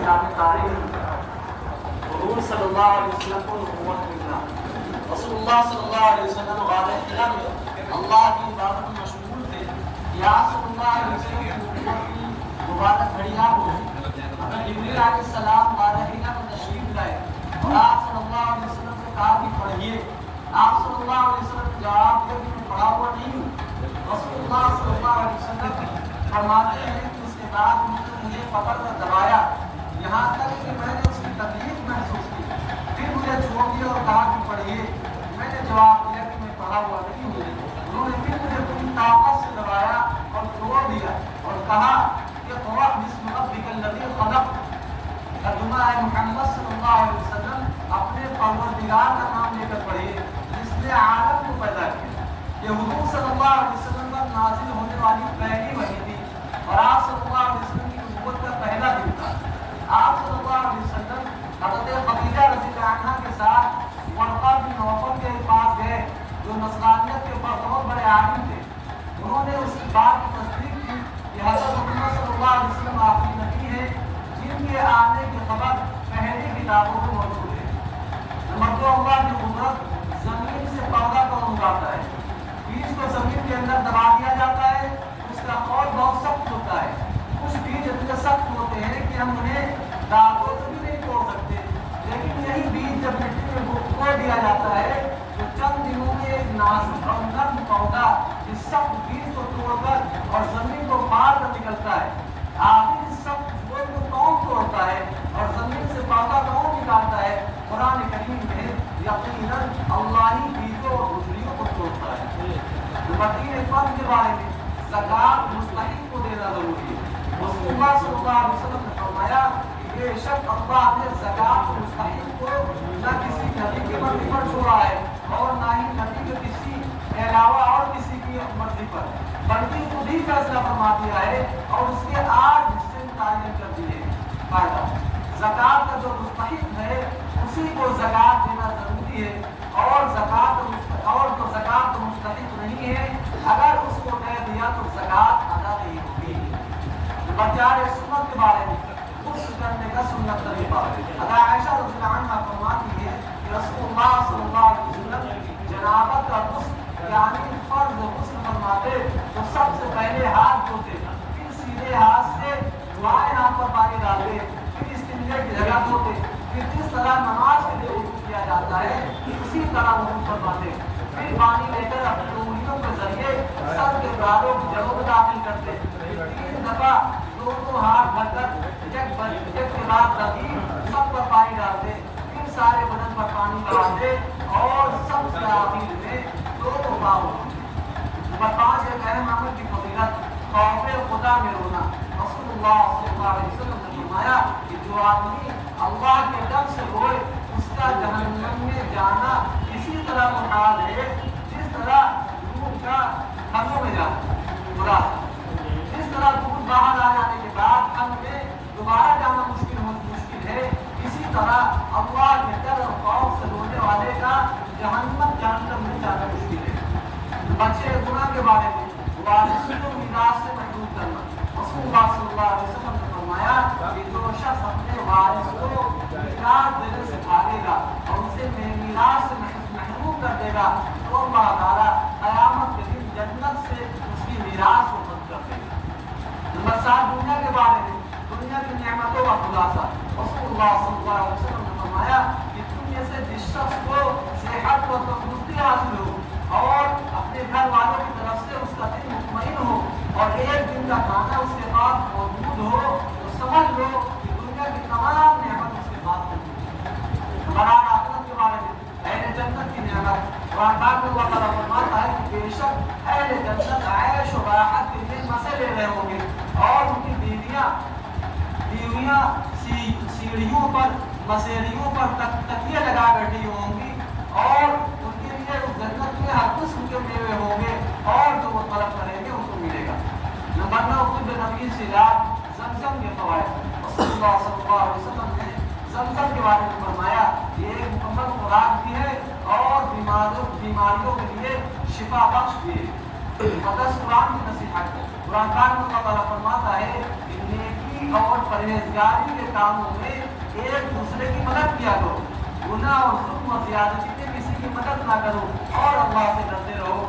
نام تاریخ حضور صلی اللہ علیہ وسلم کو نبوت ملنا. رسول اللہ صلی اللہ علیہ وسلم غار حرا میں اللہ کی عبادت میں مشغول تھے. یا صلی اللہ علیہ وسلم کی نبوت کی مبارک گھڑیاں ہوئی. حضرت جبریل علیہ السلام غار حرا میں تشریف لائے اور آپ صلی اللہ علیہ وسلم سے کہا کہ پڑھیے. آپ صلی اللہ علیہ وسلم نے جواب دیا کہ میں پڑھا ہوا نہیں ہوں. رسول اللہ صلی اللہ علیہ وسلم فرماتے ہیں کہ اس کے بعد مجھے پکڑ کر دبایا یہاں تک کہ میں نے اس کی تکلیف محسوس کی. پھر مجھے چھوڑ دیا اور کہا کہ پڑھیے. میں نے جواب دیا کہ میں پڑھا ہوا نہیں ہوں. انہوں نے پھر مجھے پوری طاقت سے دبایا اور چھوڑ دیا اور کہا کہ اقرأ باسم ربک الذی خلق. ترجمہ ہے محمد صلی اللہ علیہ وسلم اپنے پروردگار کا نام لے کر پڑھیے جس نے عالم کو پیدا کیا. یہ حضور صلی اللہ علیہ وسلم پر نازل ہونے والی پہلی وحی تھی اور آپ صلی اللہ علیہ وسلم کی نبوت کا پہلا دن تھا. آپ صلی اللہ علیہ وسلم حضرت خدیجہ رضی اللہ عنہا کے ساتھ ورقہ بن نوفل کے پاس گئے جو نصرانیت کے بہت بڑے عالم تھے. انہوں نے اس بات کی تصدیق کی کہ حضرت محمد صلی اللہ علیہ وسلم آخری نبی ہے جن کے آنے کی خبر پہلی کتابوں میں موجود ہے. نمبر 2 اللہ کی قدرت. زمین سے پودا کون اگاتا ہے؟ بیج کو زمین کے اندر دبا دیا جاتا ہے. اس کا قول بہت سخت ہوتا ہے. کچھ بیج اتنے سخت ہوتے ہیں کہ ہم انہیں دانتوں سے بھی نہیں توڑ سکتے. لیکن یہی بیج جب مٹی میں بو دیا جاتا ہے تو چند دنوں میں ایک نازک اور نرم پودا اس سخت بیج کو توڑ کر اور زمین کو پار کر نکلتا ہے. آخر اس سخت بوجھ کو کون توڑتا ہے اور زمین سے پودا کون نکالتا ہے؟ قرآن کریم میں یقیناً اللہ ہی بیجوں اور گٹھلیوں کو توڑتا ہے. نمبر 3 فرض کے بارے میں زکات مستحق کو دینا ضروری ہے. رسول اللہ صلی اللہ علیہ وسلم نے فرمایا کہ بے شک اللہ نے زکات مستحق کو نہ کسی نبی کی مرضی پر چھوڑا ہے اور نہ ہی نبی کے کسی کے علاوہ اور کسی کی مرضی پر بلکہ خود ہی فیصلہ فرما دیا ہے اور اس کے 8 حصے متعین کر دیے ہیں. فائدہ زکات کا جو مستحق ہے اسی کو زکات دینا ضروری ہے اور جو زکات مستحق نہیں ہے اگر اس کو دے دیا تو زکات ادا نہیں ہوگی. نمبر 4 سنت کے بارے میں غسل کرنے کا سنت طریقہ. اگر عائشہ رضی اللہ عنہا فرماتی ہے کہ رسول اللہ صلی اللہ علیہ وسلم جنابت کا غسل یعنی فرض غسل فرماتے تو سب سے پہلے ہاتھ دھوتے پھر سیدھے ہاتھ سے بائیں ہاتھ پر پانی ڈالتے پھر استنجا کی جگہ دھوتے پھر جس طرح نماز کے لیے وضو کیا جاتا ہے اسی طرح وضو فرماتے پھر پانی لے کر اپنی انگلیوں کے ذریعے سر کے گالوں کی جڑوں میں داخل کرتے 3 دفعہ دونوں ہاتھ بھر کر ایک کے بعد ترتیب سب پر پانی ڈالتے پھر سارے بدن پر پانی لگاتے اور سب سے آخر میں 2 پاؤں. نمبر 5 ایک اہم عمل کی فضیلت خوف خدا میں رونا. رسول اللہ صلی اللہ علیہ وسلم نے فرمایا کہ جو آدمی اللہ کے ڈر سے روئے اس کا جہنم میں جانا اسی طرح محال ہے جس طرح دودھ کا کھمبوں میں جانا. جس طرح دودھ باہر آ جانے کے بعد کھم میں دوبارہ جانا مشکل ہے اسی طرح اللہ کے ڈر اور خوف سے رونے والے کا جہنم میں جانا مشکل ہے. بچے گناہ کے بارے میں وارثوں کو میراث سے محروم کرنا. رسول اللہ صلی اللہ علیہ وسلم نے فرمایا کہ جو شخص اپنے وارث کو میراث دینے سے بھاگے گا اور اسے میراث سے محروم کر دے گا تو اللہ تعالیٰ قیامت کے دن جنت سے اس کی میراث کو بند کر دے گا. نمبر 7 دنیا کے بارے میں دنیا کی نعمتوں کا خلاصہ. رسول اللہ صلی اللہ علیہ وسلم نے فرمایا کہ دنیا سے جس شخص کو صحت و تندرستی حاصل ہو اور اپنے گھر والوں کی طرف سے اس کا دل مطمئن ہو اور ایک دن کا کھانا اس کے پاس موجود ہو تو سمجھ لو کہ دنیا کی تمام نعمت اس کے پاس موجود ہے. ہمارا آخرت کے بارے میں اہل جنت کی نعمت قرآن پاک میں اللہ تعالیٰ فرماتا ہے کہ بے شک اہل جنت عیش و راحت کے لیے مزے لے رہے ہوں گے اور ان کی بیویاں سیڑھیوں پر مسیریوں پر تکیے لگا بیٹھی ہوں گی اور ان کے لیے اس جنت میں ہر قسم کے میوے ہوں گے اور جو وہ طلب کریں گے ان کو ملے گا. نمبر 9 طب نبوی سے علاج زمزم کے فوائد. رسول اللہ صلی اللہ علیہ وسلم نے زمزم کے بارے میں فرمایا یہ ایک مکمل خوراک بھی ہے اور بیماریوں کے لیے شفا بخش بھی ہے. مقدس قرآن کی نصیحت. قرآن پاک میں اللہ تعالیٰ فرماتا ہے کہ نیکی نیکی اور پرہیزگاری کے کاموں میں ایک دوسرے کی مدد کیا کرو، گناہ اور ظلم و زیادتی میں کسی کی مدد نہ کرو، اور اللہ سے ڈرتے رہو